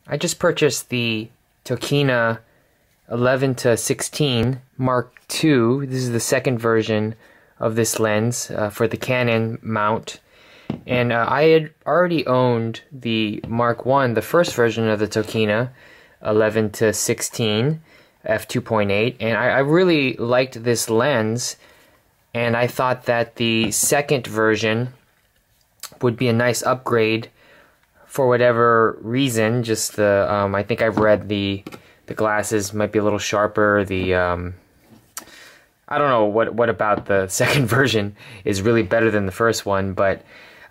I just purchased the Tokina 11-16 Mark II. This is the second version of this lens for the Canon mount. And I had already owned the Mark I, the first version of the Tokina 11-16 f2.8, and I really liked this lens, and I thought that the second version would be a nice upgrade for whatever reason. Just the I think I've read the glasses might be a little sharper. The I don't know what about the second version is really better than the first one, but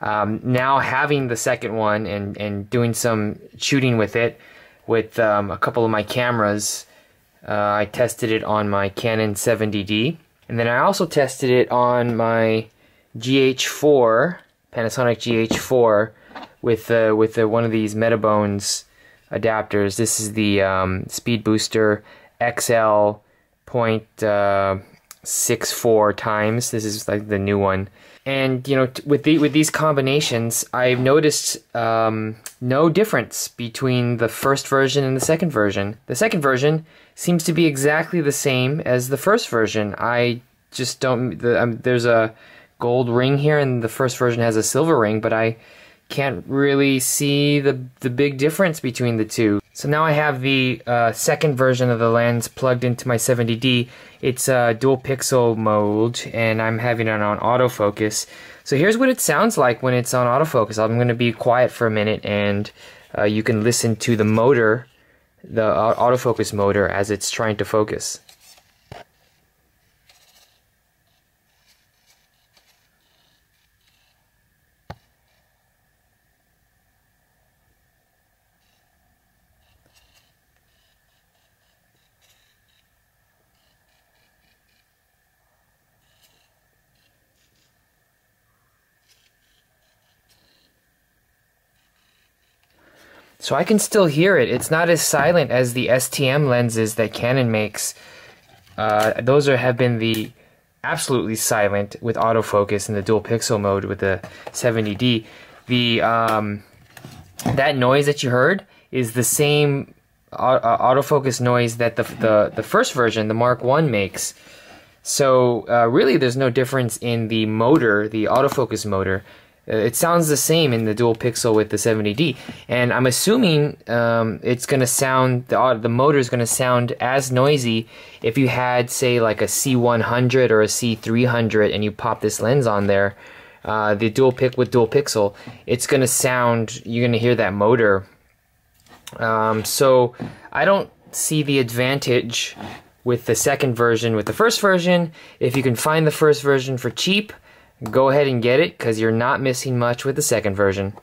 now having the second one and doing some shooting with it with a couple of my cameras, I tested it on my Canon 70D, and then I also tested it on my GH4, Panasonic GH4, with one of these Metabones adapters. This is the Speed Booster XL 0.64 times. This is like the new one. And you know, with these combinations, I've noticed no difference between the first version and the second version. The second version seems to be exactly the same as the first version. I just don't. There's a gold ring here, and the first version has a silver ring, but I can't really see the big difference between the two. So now I have the second version of the lens plugged into my 70D. It's a dual pixel mode, and I'm having it on autofocus. So here's what it sounds like when it's on autofocus. I'm going to be quiet for a minute, and you can listen to the motor, the autofocus motor, as it's trying to focus. So I can still hear it. It's not as silent as the STM lenses that Canon makes. Those have been the absolutely silent with autofocus in the dual pixel mode with the 70D. That noise that you heard is the same autofocus noise that the first version, the Mark I, makes. So really, there's no difference in the motor, the autofocus motor. It sounds the same in the dual pixel with the 70D, and I'm assuming it's going to sound, the motor is going to sound as noisy if you had, say, like a C100 or a C300 and you pop this lens on there, the dual pixel, it's going to sound, you're going to hear that motor. So I don't see the advantage with the second version. With the first version, if you can find the first version for cheap, go ahead and get it, because you're not missing much with the second version.